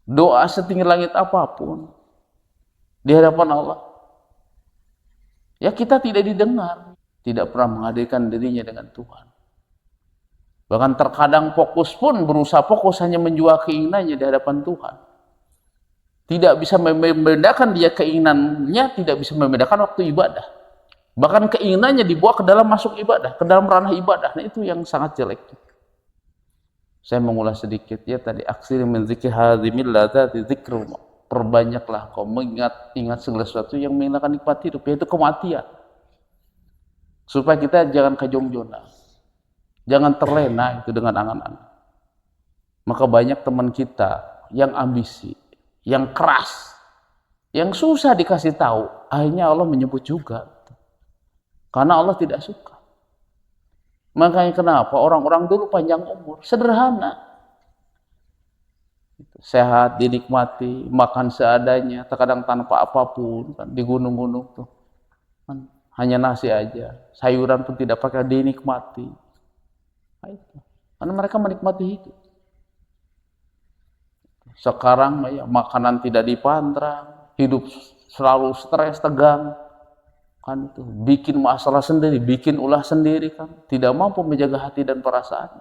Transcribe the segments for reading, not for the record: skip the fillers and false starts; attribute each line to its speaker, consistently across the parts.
Speaker 1: Doa setinggi langit apapun di hadapan Allah, ya kita tidak didengar, tidak pernah menghadirkan dirinya dengan Tuhan. Bahkan terkadang fokus pun berusaha fokus hanya menjual keinginannya di hadapan Tuhan. Tidak bisa membedakan dia keinginannya, tidak bisa membedakan waktu ibadah. Bahkan keinginannya dibawa ke dalam masuk ibadah, ke dalam ranah ibadah. Nah, itu yang sangat jelek. Saya mengulas sedikit ya tadi, aksir min dzikri hadzimil ladzati dzikrul. Perbanyaklah kau ingat segala sesuatu yang menghilangkan nikmat hidup, yaitu kematian. Supaya kita jangan kejongjongan, jangan terlena itu dengan angan-angan. Maka banyak teman kita yang ambisi, yang keras, yang susah dikasih tahu, akhirnya Allah menyebut juga. Karena Allah tidak suka. Makanya kenapa orang-orang dulu panjang umur? Sederhana. Sehat, dinikmati, makan seadanya, terkadang tanpa apapun, kan, di gunung-gunung tuh. Kan, hanya nasi aja, sayuran pun tidak pakai, dinikmati. Nah, itu. Karena mereka menikmati hidup. Sekarang ya, makanan tidak dipandang, hidup selalu stres, tegang, kan itu bikin masalah sendiri, bikin ulah sendiri, kan tidak mampu menjaga hati dan perasaan.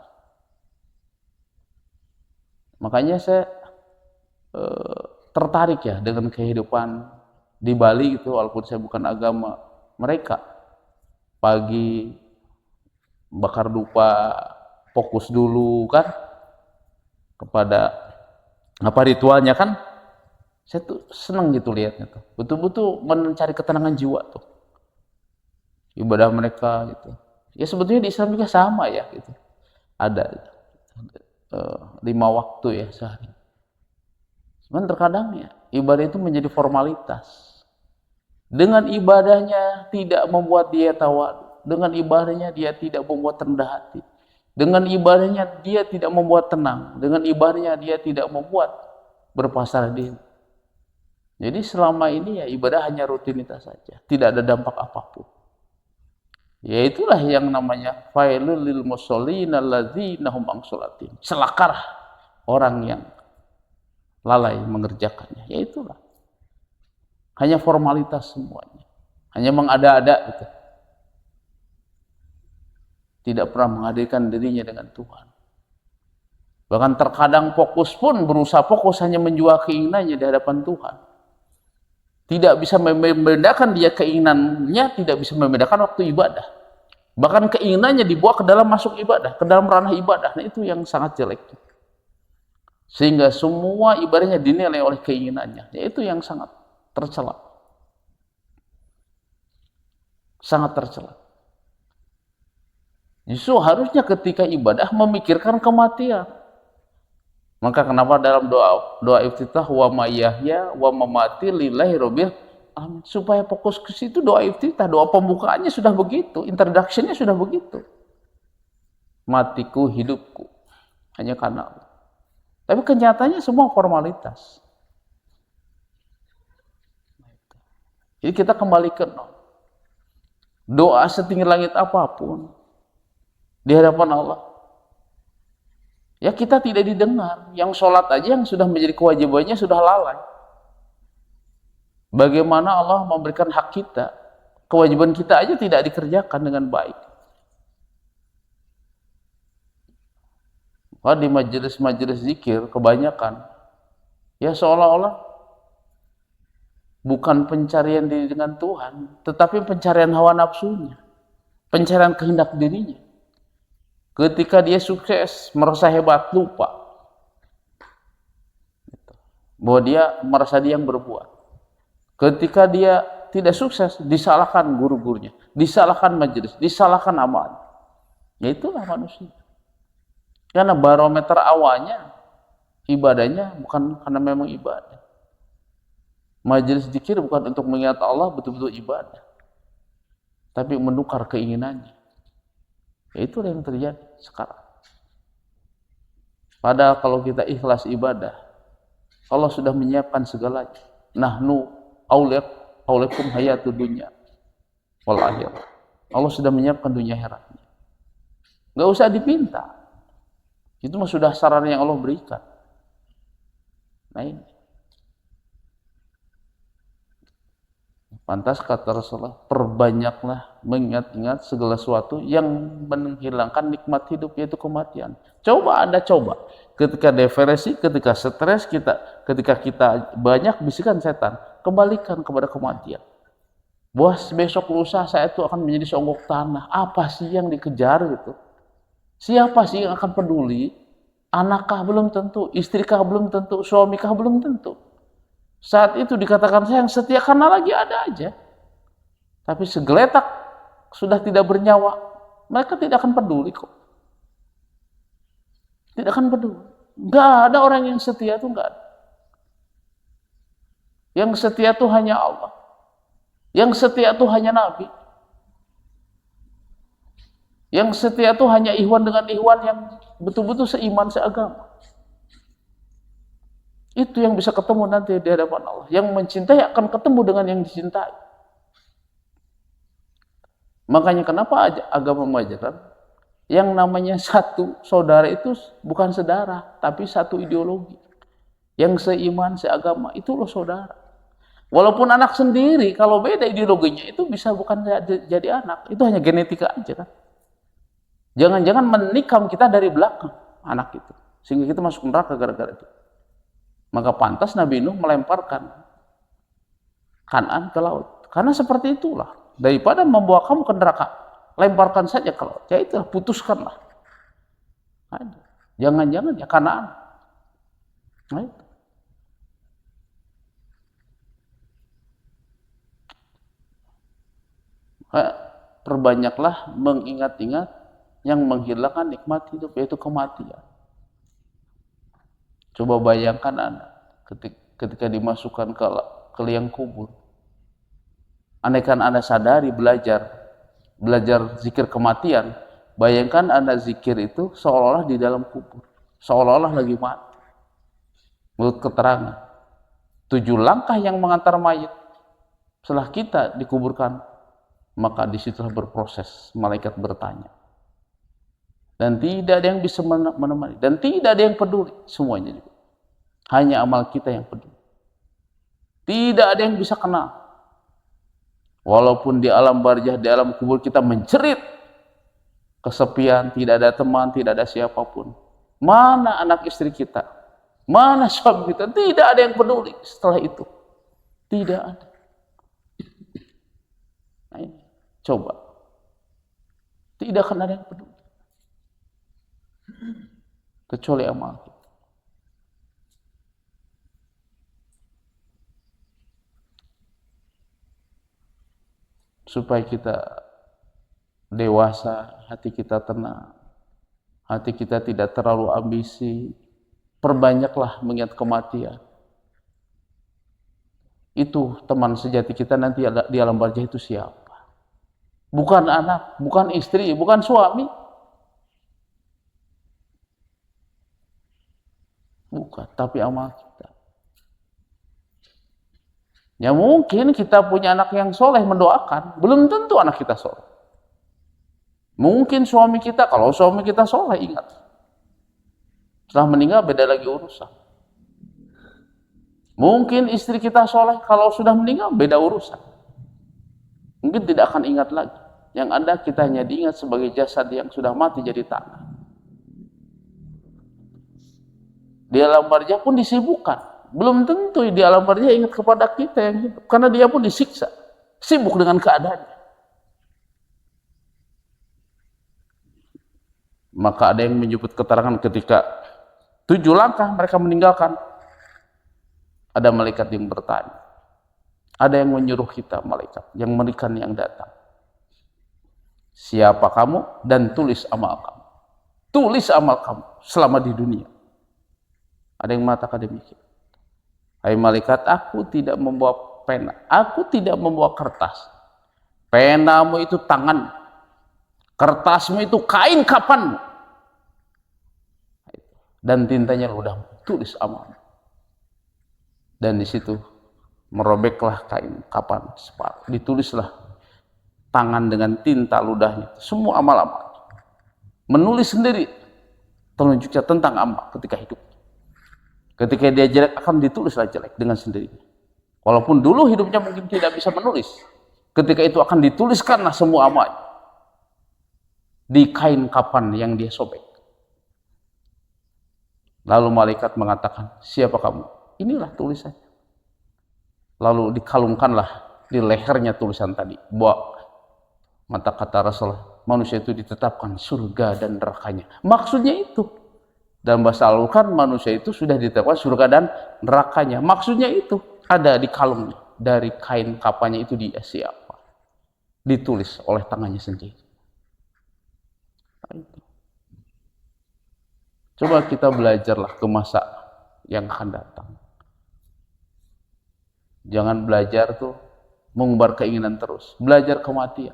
Speaker 1: Makanya saya tertarik ya dengan kehidupan di Bali itu, walaupun saya bukan agama mereka. Pagi bakar dupa, fokus dulu kan kepada apa ritualnya, kan saya tuh senang gitu lihatnya tuh, betul-betul mencari ketenangan jiwa tuh ibadah mereka gitu. Ya sebetulnya di Islam juga sama ya gitu, ada 5 waktu ya sehari. Cuman terkadang ya ibadah itu menjadi formalitas. Dengan ibadahnya tidak membuat dia tawadu, dengan ibadahnya dia tidak membuat rendah hati, dengan ibadahnya dia tidak membuat tenang, dengan ibadahnya dia tidak membuat berpasrah diri. Jadi selama ini ya ibadah hanya rutinitas saja, tidak ada dampak apapun. Ya itulah yang namanya failul lil musallin alladzina hum an sholatin. Celakalah orang yang lalai mengerjakannya. Ya itulah. Hanya formalitas semuanya. Hanya mengada-ada gitu. Tidak pernah menghadirkan dirinya dengan Tuhan. Bahkan terkadang fokus pun berusaha fokus hanya menjual keinginannya di hadapan Tuhan. Tidak bisa membedakan dia keinginannya, tidak bisa membedakan waktu ibadah. Bahkan keinginannya dibawa ke dalam masuk ibadah, ke dalam ranah ibadah. Nah, itu yang sangat jelek. Sehingga semua ibadahnya dinilai oleh keinginannya. Itu yang sangat tercela. Sangat tercela. Justru harusnya ketika ibadah memikirkan kematian. Maka kenapa dalam doa iftitah wa ma yahya wa mamati lillahi rabbil alamin, supaya fokus ke situ. Doa iftitah, doa pembukaannya sudah begitu, introduction-nya sudah begitu. Matiku, hidupku hanya karena Allah. Tapi kenyataannya semua formalitas. Jadi kita kembali ke doa setinggi langit apapun di hadapan Allah, ya kita tidak didengar. Yang sholat aja yang sudah menjadi kewajibannya sudah lalai. Bagaimana Allah memberikan hak kita, kewajiban kita aja tidak dikerjakan dengan baik. Di majelis-majelis zikir kebanyakan ya seolah-olah bukan pencarian diri dengan Tuhan, tetapi pencarian hawa nafsunya, pencarian kehendak dirinya. Ketika dia sukses, merasa hebat, lupa bahwa dia merasa dia yang berbuat. Ketika dia tidak sukses, disalahkan guru-gurunya, disalahkan majelis, disalahkan amal. Ya itulah manusia. Karena barometer awalnya ibadahnya bukan karena memang ibadah. Majelis zikir bukan untuk mengingat Allah betul-betul ibadah, tapi menukar keinginannya. Ya itulah yang terjadi sekarang. Padahal kalau kita ikhlas ibadah, Allah sudah menyiapkan segalanya. Nahnu auliakum hayatud dunya wal akhirah. Allah sudah menyiapkan dunia akhiratnya. Enggak usah dipinta. Itu mah sudah saran yang Allah berikan. Nah ini. Pantas kata Rasulullah, perbanyaklah mengingat-ingat segala sesuatu yang menghilangkan nikmat hidup, yaitu kematian. Coba Anda coba, ketika depresi, ketika stres ketika kita banyak bisikan setan, kembalikan kepada kematian. Bos, besok lusa saya itu akan menjadi seonggok tanah. Apa sih yang dikejar gitu? Siapa sih yang akan peduli? Anakkah belum tentu, istrikah belum tentu, suamikah belum tentu. Saat itu dikatakan sayang setia karena lagi ada aja. Tapi segeletak sudah tidak bernyawa, mereka tidak akan peduli kok. Tidak akan peduli. Nggak ada orang yang setia tuh, nggak ada. Yang setia tuh hanya Allah. Yang setia tuh hanya Nabi. Yang setia tuh hanya ikhwan dengan ikhwan yang betul-betul seiman, seagama. Itu yang bisa ketemu nanti di hadapan Allah. Yang mencintai akan ketemu dengan yang dicintai. Makanya kenapa agama mengajarkan yang namanya satu saudara itu bukan saudara, tapi satu ideologi. Yang seiman, seagama, itu loh saudara. Walaupun anak sendiri, kalau beda ideologinya itu bisa bukan jadi anak. Itu hanya genetika aja kan. Jangan-jangan menikam kita dari belakang anak itu. Sehingga kita masuk neraka gara-gara itu. Maka pantas Nabi Nuh melemparkan Kan'an ke laut. Karena seperti itulah. Daripada membawa kamu ke neraka, lemparkan saja ke laut. Ya itulah, putuskanlah. Jangan-jangan ya Kan'an. Nah, itu. Perbanyaklah mengingat-ingat yang menghilangkan nikmat hidup, yaitu kematian. Coba bayangkan Anda ketika dimasukkan ke liang kubur. Andaikan Anda sadari belajar zikir kematian, bayangkan Anda zikir itu seolah-olah di dalam kubur, seolah-olah lagi mati. Menurut keterangan, 7 langkah yang mengantar mayit setelah kita dikuburkan, maka disitulah berproses, malaikat bertanya. Dan tidak ada yang bisa menemani, dan tidak ada yang peduli, semuanya juga. Hanya amal kita yang peduli. Tidak ada yang bisa kenal. Walaupun di alam barzah, di alam kubur kita mencerit kesepian, tidak ada teman, tidak ada siapapun. Mana anak istri kita? Mana suami kita? Tidak ada yang peduli setelah itu. Tidak ada. Nah ini, coba. Tidak akan ada yang peduli. Kecuali amal kita. Supaya kita dewasa, hati kita tenang, hati kita tidak terlalu ambisi, perbanyaklah mengingat kematian. Itu teman sejati kita nanti di alam barzah itu siapa? Bukan anak, bukan istri, bukan suami. Bukan, tapi amal kita. Ya mungkin kita punya anak yang soleh mendoakan, belum tentu anak kita soleh. Mungkin suami kita, kalau suami kita soleh, ingat. Setelah meninggal beda lagi urusan. Mungkin istri kita soleh, kalau sudah meninggal beda urusan. Mungkin tidak akan ingat lagi. Yang ada kita hanya diingat sebagai jasad yang sudah mati jadi tanah. Di alam barzah pun disibukkan. Belum tentu di alam barzah ingat kepada kita yang hidup. Karena dia pun disiksa. Sibuk dengan keadaannya. Maka ada yang menyebut keterangan ketika 7 langkah mereka meninggalkan. Ada malaikat yang bertanya. Ada yang menyuruh kita malaikat. Yang memberikan yang datang. Siapa kamu? Dan tulis amal kamu. Tulis amal kamu selama di dunia. Ada yang mengatakan demikian. Hai malaikat, aku tidak membawa pena. Aku tidak membawa kertas. Penamu itu tangan. Kertasmu itu kain kapanmu. Dan tintanya ludah. Tulis amal. Dan di situ merobeklah kain kapan separuh. Ditulislah tangan dengan tinta ludahnya. Semua amal-amal. Menulis sendiri. Telunjuknya tentang amal ketika hidup. Ketika dia jelek akan ditulislah jelek dengan sendirinya. Walaupun dulu hidupnya mungkin tidak bisa menulis, ketika itu akan dituliskanlah semua amal di kain kapan yang dia sobek. Lalu malaikat mengatakan, siapa kamu? Inilah tulisannya. Lalu dikalungkanlah di lehernya tulisan tadi. Bahwa mata kata Rasulullah, manusia itu ditetapkan surga dan nerakanya. Maksudnya itu. Dalam bahasa Al-Quran, manusia itu sudah ditetapkan surga dan nerakanya. Maksudnya itu. Ada di kalungnya. Dari kain kapannya itu dia siapa. Ditulis oleh tangannya sendiri. Coba kita belajarlah ke masa yang akan datang. Jangan belajar tuh mengumbar keinginan terus. Belajar kematian.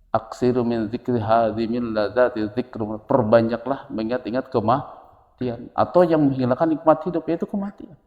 Speaker 1: Aksiru min zikri hadimin ladzati zikru. Perbanyaklah mengingat-ingat kematian. Atau yang menghilangkan nikmat hidup, yaitu kematian.